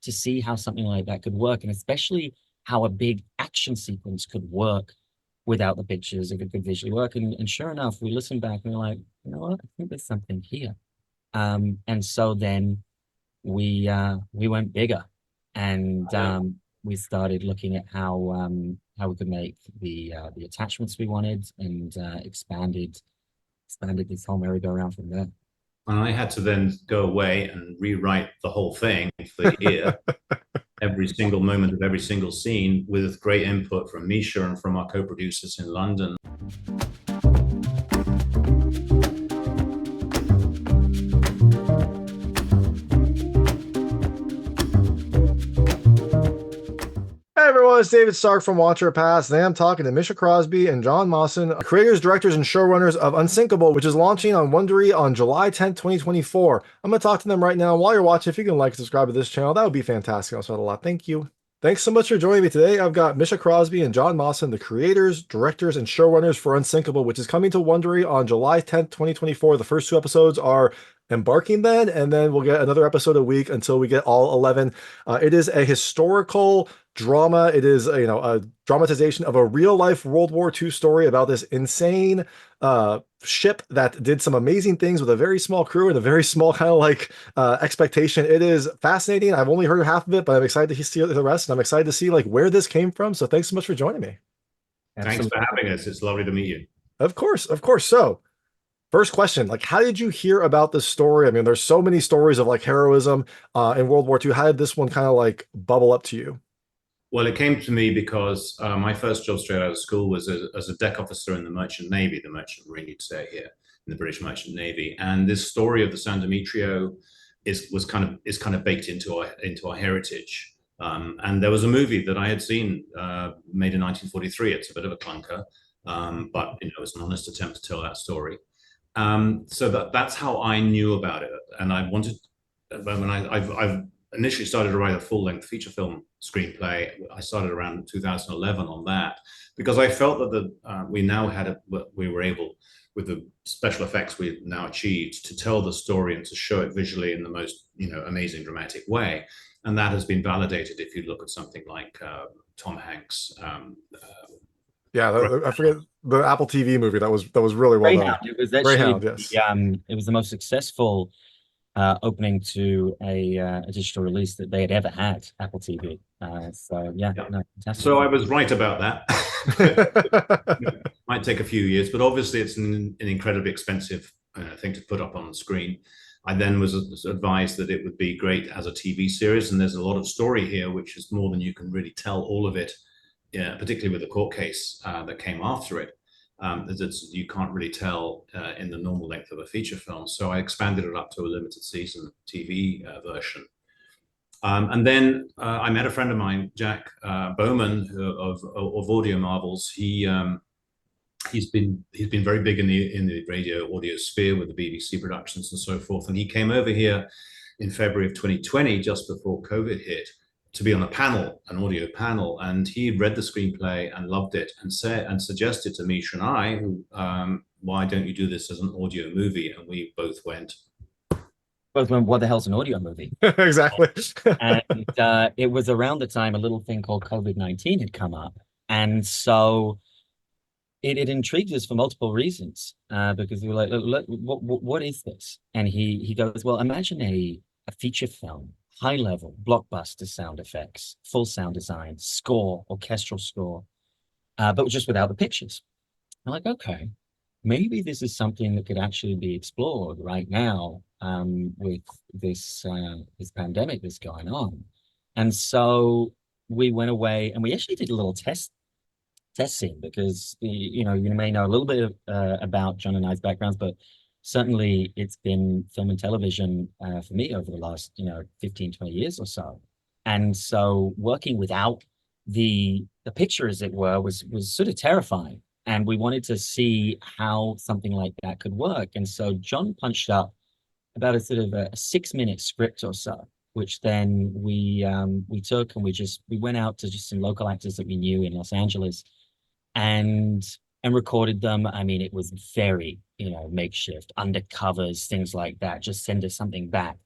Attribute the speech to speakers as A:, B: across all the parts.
A: to see how something like that could work, and especially how a big action sequence could work without the pictures, if it could visually work. And sure enough, we listened back and we're like, you know what, I think there's something here. And so then we went bigger, and we started looking at how we could make the attachments we wanted, and expanded this whole merry-go-round from there.
B: And I had to then go away and rewrite the whole thing for a year, every single moment of every single scene, with great input from Misha and from our co-producers in London.
C: Hey everyone, it's David Stark from Watcher Pass. Today I'm talking to Misha Crosby and John Mawson, creators, directors, and showrunners of Unsinkable, which is launching on Wondery on July 10th, 2024. I'm going to talk to them right now. While you're watching, if you can like and subscribe to this channel, that would be fantastic. Also, a lot. Thank you. Thanks so much for joining me today. I've got Misha Crosby and John Mawson, the creators, directors, and showrunners for Unsinkable, which is coming to Wondery on July 10th, 2024. The first 2 episodes are embarking then, and then we'll get another episode a week until we get all 11. It is a historical drama. It is, a dramatization of a real-life World War II story about this insane ship that did some amazing things with a very small crew and a very small kind of expectation. It is fascinating. I've only heard half of it, but I'm excited to see the rest, and I'm excited to see where this came from. So thanks so much for joining me.
B: Thanks for having us. It's lovely to meet you.
C: Of course. So first question, how did you hear about this story? I mean, there's so many stories of heroism in World War II. How did this one kind of bubble up to you?
B: Well, it came to me because my first job straight out of school was as a deck officer in the Merchant Navy, the Merchant Marine, you'd say here, in the British Merchant Navy. And this story of the San Demetrio is kind of baked into our heritage. And there was a movie that I had seen made in 1943. It's a bit of a clunker, but it's an honest attempt to tell that story. So that's how I knew about it, and I wanted. When I've initially started to write a full-length feature film screenplay, I started around 2011 on that, because I felt that we were able, with the special effects we've now achieved, to tell the story and to show it visually in the most amazing dramatic way, and that has been validated if you look at something like Tom Hanks.
C: I forget the Apple TV movie that was really well done.
A: It was actually
C: Greyhound, yes.
A: It was the most successful opening to a digital release that they had ever had, Apple TV. Fantastic.
B: So I was right about that. Might take a few years, but obviously it's an incredibly expensive thing to put up on the screen. I then was advised that it would be great as a TV series, and there's a lot of story here, which is more than you can really tell all of it. Yeah, particularly with the court case that came after it, you can't really tell in the normal length of a feature film. So I expanded it up to a limited season TV version. And then I met a friend of mine, Jack Bowman of Audio Marvels. He's been very big in the radio audio sphere with the BBC productions and so forth. And he came over here in February of 2020, just before COVID hit, to be on an audio panel, and he read the screenplay and loved it, and suggested to Misha and I, why don't you do this as an audio movie? And we both went,
A: what the hell's an audio movie?
C: Exactly.
A: And it was around the time a little thing called COVID-19 had come up, and so it intrigued us for multiple reasons, because we were like, look, what is this? And he goes, well, imagine a feature film, high level, blockbuster sound effects, full sound design, score, orchestral score, but just without the pictures. I'm like, okay, maybe this is something that could actually be explored right now with this pandemic that's going on. And so we went away and we actually did a little test scene, because you may know a little bit about John and I's backgrounds, but certainly it's been film and television for me over the last 15, 20 years or so. And so working without the picture, as it were, was sort of terrifying. And we wanted to see how something like that could work. And so John punched up about a sort of a 6-minute script or so, which then we took and we went out to just some local actors that we knew in Los Angeles and recorded them. I mean, it was very, makeshift, undercovers, things like that. Just send us something back.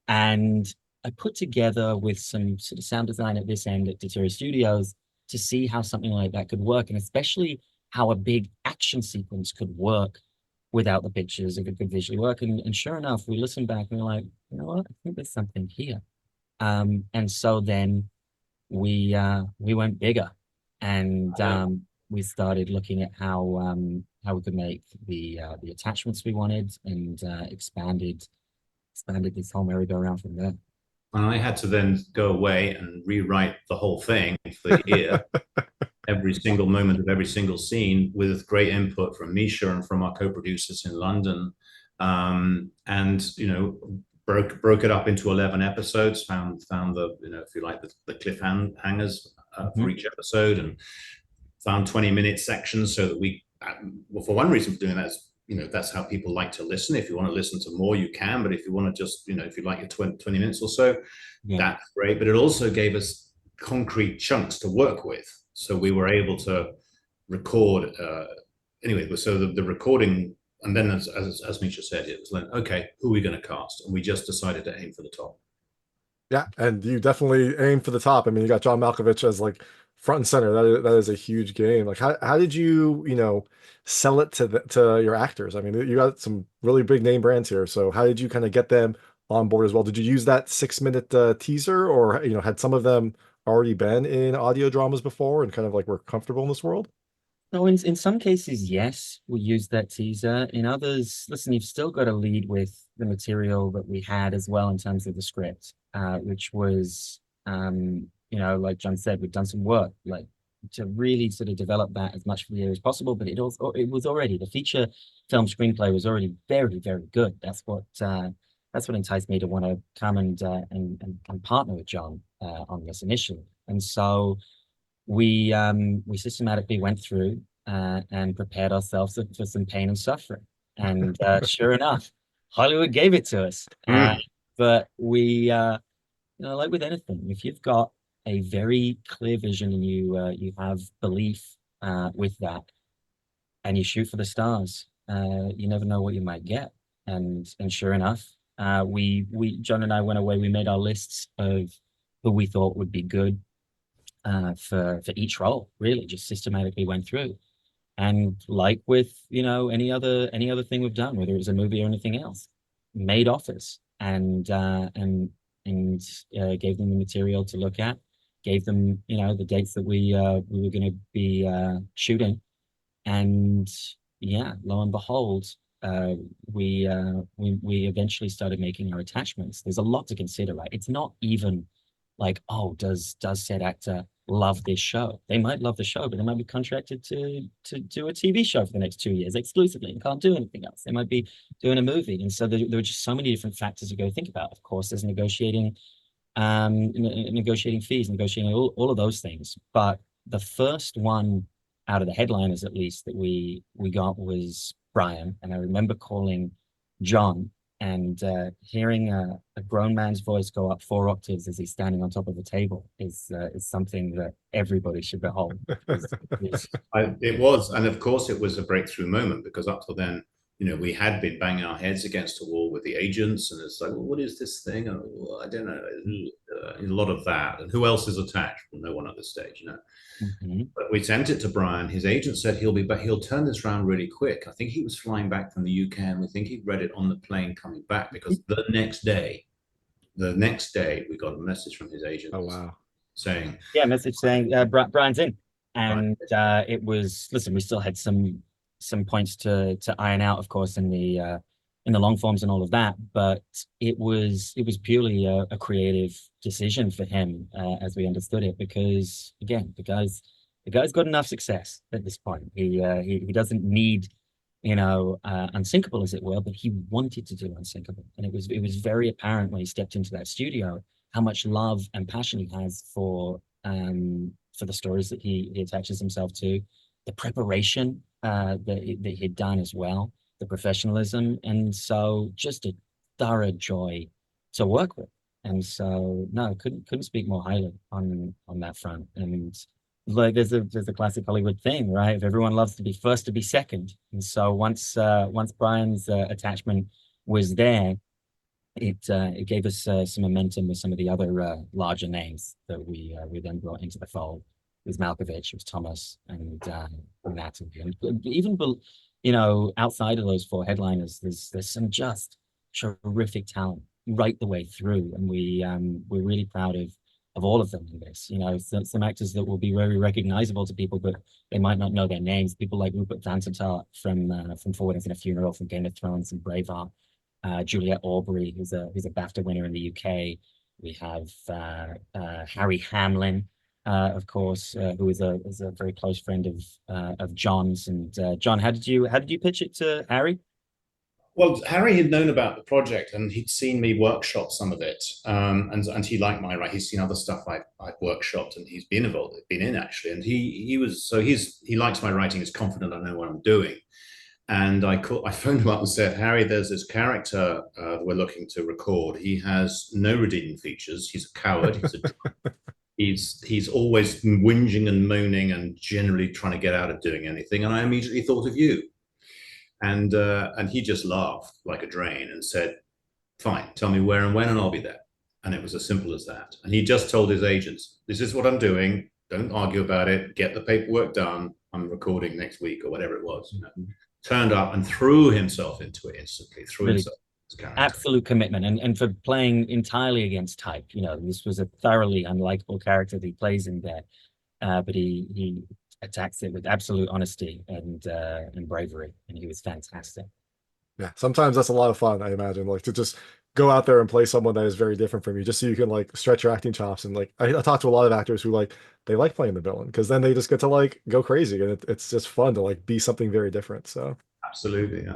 A: And I put together with some sort of sound design at this end at Deterra Studios to see how something like that could work, and especially how a big action sequence could work without the pictures, if it could visually work. And sure enough, we listened back and we're like, you know what, I think there's something here. And so then we went bigger, and we started looking at how we could make the attachments we wanted, and expanded this whole merry-go-round from there.
B: And I had to then go away and rewrite the whole thing for a year, every single moment of every single scene, with great input from Misha and from our co-producers in London. And, you know, broke it up into 11 episodes, found the, you know, if you like, the cliffhangers for each episode, and found 20-minute sections so that we, well, for one reason for doing that is, you know, that's how people like to listen. If you want to listen to more, you can. But if you want to just, you know, if you like your 20 minutes or so, that's great. But it also gave us concrete chunks to work with. So we were able to record. Anyway, so the recording, and then as Misha said, it was like, okay, who are we going to cast? And we just decided to aim for the top.
C: Yeah, and you definitely aim for the top. I mean, you got John Malkovich as like front and center. That is a huge game. Like, how did you, you know, sell it to your actors? I mean, you got some really big name brands here. So how did you kind of get them on board as well? Did you use that 6-minute teaser, or, you know, had some of them already been in audio dramas before and kind of like were comfortable in this world?
A: No, in some cases, yes, we use that teaser. In others, listen, you've still got to lead with the material that we had as well in terms of the script, which was, you know, like John said, we've done some work, like, to really sort of develop that as much for the year as possible. But it was already, the feature film screenplay was already very, very good. That's what enticed me to want to come and partner with John on this initially. And so we systematically went through and prepared ourselves for some pain and suffering. And sure enough, Hollywood gave it to us. But we, you know, like with anything, if you've got a very clear vision and you have belief with that, and you shoot for the stars, you never know what you might get. And sure enough, John and I went away. We made our lists of who we thought would be good for each role. Really, just systematically went through, and like with, you know, any other thing we've done, whether it was a movie or anything else, made offers and gave them the material to look at, gave them, you know, the dates that we were going to be shooting, and yeah, lo and behold, we eventually started making our attachments. There's a lot to consider, right? It's not even like, oh, does said actor love this show? They might love the show, but they might be contracted to do a TV show for the next 2 years exclusively and can't do anything else. They might be doing a movie. And so there were just so many different factors to go think about. Of course, there's negotiating fees, negotiating all of those things. But the first one out of the headliners, at least, that we got was Brian. And I remember calling John and hearing a grown man's voice go up 4 octaves as he's standing on top of a table is something that everybody should behold.
B: It was, and of course it was a breakthrough moment, because up till then, you know, we had been banging our heads against a wall with the agents, and it's like, well, what is this thing? Oh, I don't know. A lot of that, and who else is attached? Well, no one at this stage, you know. But we sent it to Brian. His agent said he'll turn this around really quick. I think he was flying back from the UK, and we think he read it on the plane coming back, because the next day we got a message from his agent.
C: Oh wow!
B: Saying
A: Brian's in, and it was, listen, we still had some points to iron out, of course, in the long forms and all of that, but it was purely a creative decision for him, as we understood it, because again, the guy's got enough success at this point. He doesn't need, you know, Unsinkable, as it were, but he wanted to do Unsinkable, and it was very apparent when he stepped into that studio how much love and passion he has for the stories that he attaches himself to, the preparation that he'd done as well, the professionalism, and so just a thorough joy to work with. And so no, couldn't speak more highly on that front. And like there's a classic Hollywood thing, right? If everyone loves to be first, to be second. And so once Brian's attachment was there, it gave us some momentum with some of the other larger names that we then brought into the fold. It was Malkovich, it was Thomas, and Nathalie, and even outside of those four headliners, there's some just terrific talent right the way through, and we're really proud of all of them in this. Some actors that will be very recognizable to people, but they might not know their names. People like Rupert Vansittart from Four Weddings and a Funeral, from Game of Thrones and Braveheart. Juliet Aubrey, who's a BAFTA winner in the UK. We have Harry Hamlin, of course, who is a very close friend of John's. And John, how did you pitch it to Harry?
B: Well, Harry had known about the project and he'd seen me workshop some of it, and he liked my writing. He's seen other stuff I've workshopped, and he's been in actually. And he likes my writing. He's confident I know what I'm doing. And I phoned him up and said, Harry, there's this character that we're looking to record. He has no redeeming features. He's a coward. He's always whinging and moaning and generally trying to get out of doing anything. And I immediately thought of you. And he just laughed like a drain and said, fine, tell me where and when, and I'll be there. And it was as simple as that. And he just told his agents, this is what I'm doing. Don't argue about it. Get the paperwork done. I'm recording next week or whatever it was. Turned up and threw himself into it instantly.
A: Absolute commitment, and for playing entirely against type. This was a thoroughly unlikable character that he plays in there, but he attacks it with absolute honesty and bravery, and he was fantastic.
C: Yeah, sometimes that's a lot of fun, I imagine, like to just go out there and play someone that is very different from you, just so you can like stretch your acting chops. And like I talk to a lot of actors who they like playing the villain because then they just get to like go crazy, and it's just fun to like be something very different. So absolutely,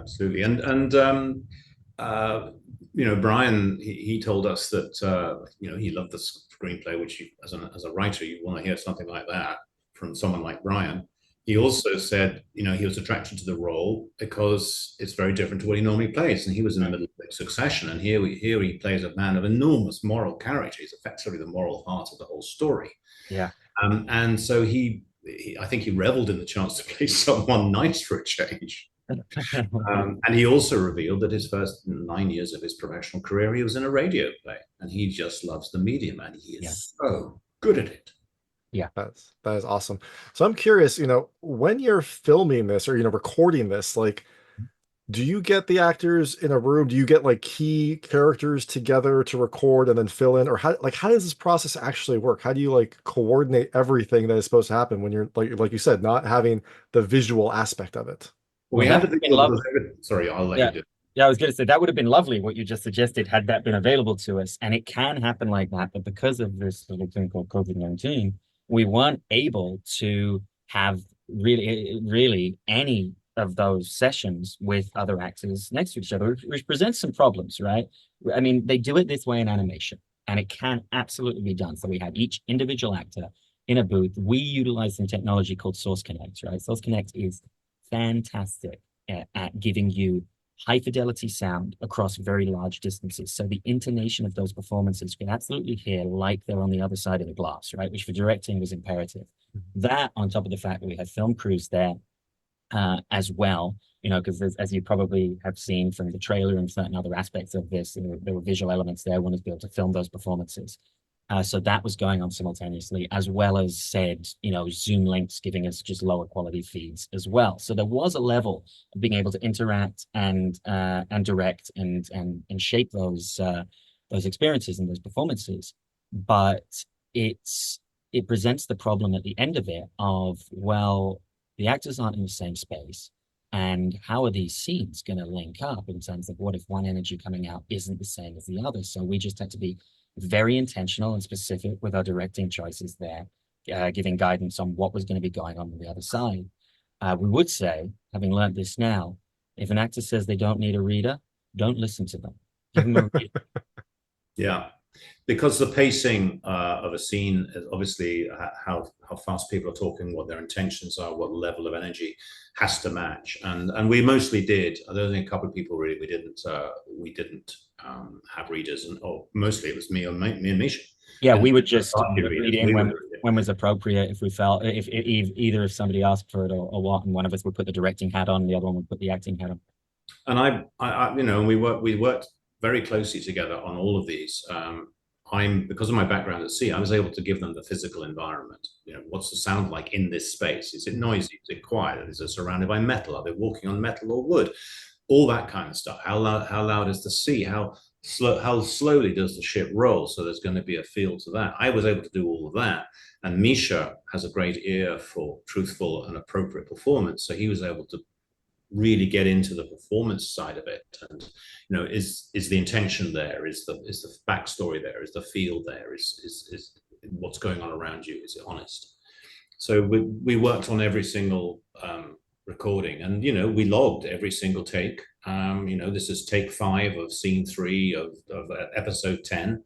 B: and Brian, he told us that he loved the screenplay, which as a writer you want to hear something like that from someone like Brian. He also said, he was attracted to the role because it's very different to what he normally plays. And he was in the middle of Succession. And here he plays a man of enormous moral character. He's effectively the moral heart of the whole story.
A: Yeah.
B: And so I think he reveled in the chance to play someone nice for a change. And he also revealed that his first 9 years of his professional career, he was in a radio play. And he just loves the medium. And he is so good at it.
A: Yeah,
C: that is awesome. So I'm curious, when you're filming this or recording this, like, do you get the actors in a room? Do you get like key characters together to record and then fill in, or how does this process actually work? How do you like coordinate everything that is supposed to happen when you're like you said, not having the visual aspect of it?
B: We have to sorry, I'll let you do it.
A: Yeah, I was going to say that would have been lovely what you just suggested had that been available to us, and it can happen like that. But because of this little thing called COVID-19. We weren't able to have really any of those sessions with other actors next to each other, which presents some problems, right? I mean, they do it this way in animation, and it can absolutely be done. So we have each individual actor in a booth. We utilize some technology called Source Connect, right? Source Connect is fantastic at giving you high fidelity sound across very large distances. So the intonation of those performances can absolutely hear like they're on the other side of the glass, right? Which for directing was imperative. That on top of the fact that we had film crews there as well, because as you probably have seen from the trailer and certain other aspects of this, there were visual elements there. One is to be able to film those performances. So that was going on simultaneously, as well as said, Zoom links giving us just lower quality feeds as well. So there was a level of being able to interact and direct and shape those experiences and those performances. But it presents the problem at the end of it of, well, the actors aren't in the same space. And how are these scenes going to link up in terms of what if one energy coming out isn't the same as the other? So we just had to be very intentional and specific with our directing choices there, giving guidance on what was going to be going on the other side. We would say, having learned this now, if an actor says they don't need a reader, don't listen to them. Give them a reader.
B: Yeah, because the pacing of a scene is obviously how fast people are talking, what their intentions are, what level of energy has to match, and we mostly did. I don't think a couple of people really we didn't have readers, or mostly it was me and Misha.
A: Yeah, we would just read in when was appropriate, if we felt if either if somebody asked for it or what, and one of us would put the directing hat on, the other one would put the acting hat on.
B: And I we worked very closely together on all of these. Because of my background at sea, I was able to give them the physical environment. What's the sound like in this space? Is it noisy? Is it quiet? Is it surrounded by metal? Are they walking on metal or wood? All that kind of stuff. How loud is the sea? How slowly does the ship roll? So there's going to be a feel to that. I was able to do all of that. And Misha has a great ear for truthful and appropriate performance. So he was able to really get into the performance side of it. And, is the intention there? Is the backstory there? Is the feel there? Is what's going on around you? Is it honest? So we worked on every single recording, and we logged every single take. This is take 5 of scene 3 of episode 10,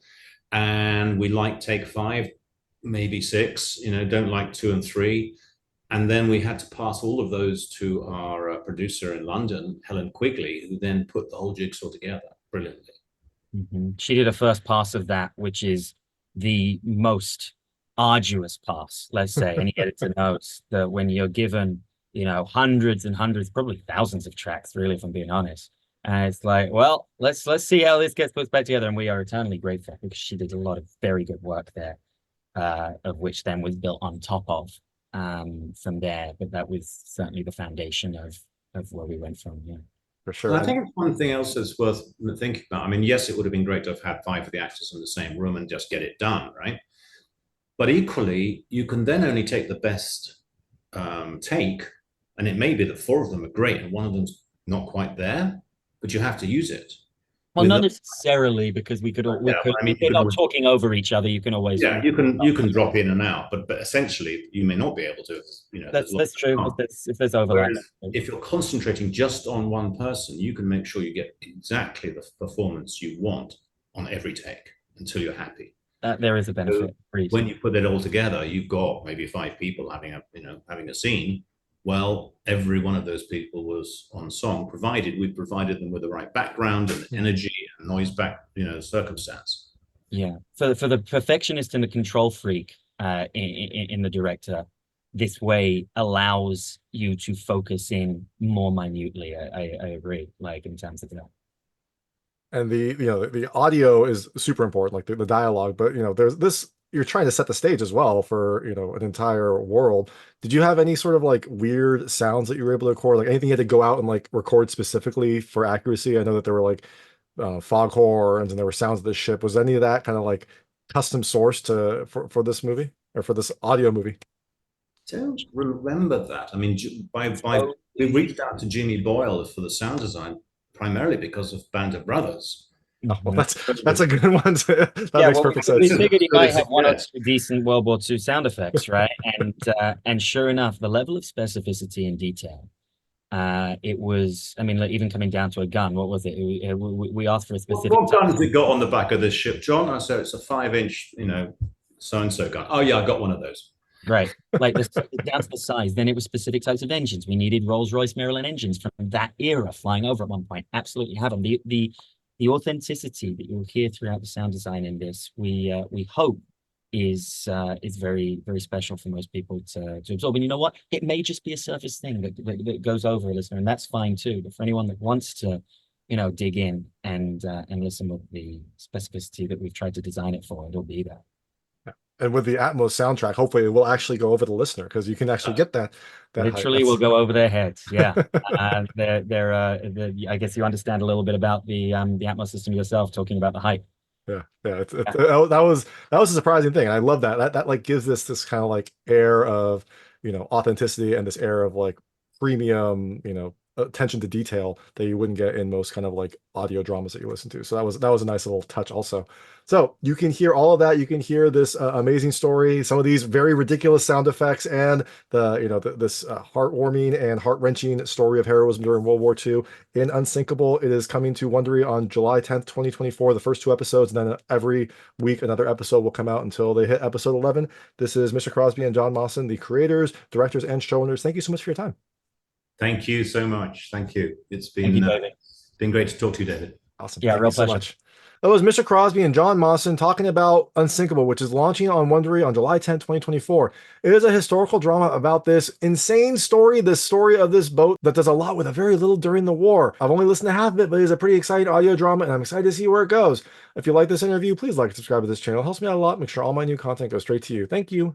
B: and we like take 5, maybe 6. Don't like 2 and 3. And then we had to pass all of those to our producer in London, Helen Quigley, who then put the whole jigsaw together brilliantly.
A: Mm-hmm. She did a first pass of that, which is the most arduous pass, let's say. Any editor knows that when you're given, hundreds and hundreds, probably thousands of tracks, really, if I'm being honest. And it's like, well, let's see how this gets put back together. And we are eternally grateful because she did a lot of very good work there, of which then was built on top of from there. But that was certainly the foundation of where we went from. Yeah,
C: for sure.
B: And I think one thing else that's worth thinking about. I mean, yes, it would have been great to have had 5 of the actors in the same room and just get it done, right? But equally, you can then only take the best take, and it may be that 4 of them are great and one of them's not quite there, but you have to use it.
A: Well, not necessarily, because we could all, if you're not talking over each other, you can always.
B: Yeah, you can drop in and out, but essentially you may not be able to.
A: That's true. If there's overlap.
B: If you're concentrating just on one person, you can make sure you get exactly the performance you want on every take until you're happy.
A: There is a benefit.
B: So when you put it all together, you've got maybe 5 people having a scene. Well, every one of those people was on song, provided we provided them with the right background and energy and noise circumstance.
A: Yeah, for the perfectionist and the control freak in the director, this way allows you to focus in more minutely. I agree, like in terms of that.
C: And the audio is super important, like the dialogue. But there's this. You're trying to set the stage as well for an entire world. Did you have any sort of like weird sounds that you were able to record, like anything you had to go out and like record specifically for accuracy? I know that there were like foghorns and there were sounds of the ship. Was any of that kind of like custom sourced for this movie or for this audio movie?
B: Don't remember that. I mean, we reached out to Jimmy Boyle for the sound design primarily because of Band of Brothers.
C: Oh, well, that's a good one. That makes perfect sense.
A: We figured he might have 1 or 2 decent World War II sound effects, right? And sure enough, the level of specificity and detail, it was. I mean, like, even coming down to a gun. What was it? We asked for a specific.
B: What gun has it got on the back of this ship, John? I said it's a 5-inch, so-and-so gun. Oh yeah, I got one of those. Right,
A: like down to the size. Then it was specific types of engines. We needed Rolls-Royce Maryland engines from that era flying over at one point. Absolutely have them. The authenticity that you'll hear throughout the sound design in this, we hope is very, very special for most people to absorb. And you know what? It may just be a surface thing that goes over a listener, and that's fine too. But for anyone that wants to, dig in and listen with the specificity that we've tried to design it for, it'll be there.
C: And with the Atmos soundtrack, hopefully it will actually go over the listener, because you can actually get that
A: literally will go over their heads. Yeah. I guess you understand a little bit about the Atmos system yourself, talking about the hype.
C: Yeah. That was a surprising thing. And I love that like gives this kind of like air of authenticity and this air of like premium attention to detail that you wouldn't get in most kind of like audio dramas that you listen to. So that was a nice little touch also. So you can hear all of that. You can hear this amazing story, some of these very ridiculous sound effects, and this heartwarming and heart-wrenching story of heroism during World War II in Unsinkable. It is coming to Wondery on July 10th, 2024, the first 2 episodes, and then every week another episode will come out until they hit episode 11. This is Misha Crosby and John Mawson, the creators, directors, and showrunners. Thank you so much for your time.
B: Thank you so much. Thank you. It's been great to talk to you, David.
C: Awesome.
A: Yeah,
C: Thank
A: real
C: you so
A: pleasure.
C: much. That was Misha Crosby and John Mawson talking about Unsinkable, which is launching on Wondery on July 10th, 2024. It is a historical drama about this insane story, the story of this boat that does a lot with a very little during the war. I've only listened to half of it, but it is a pretty exciting audio drama, and I'm excited to see where it goes. If you like this interview, please like and subscribe to this channel. It helps me out a lot. Make sure all my new content goes straight to you. Thank you.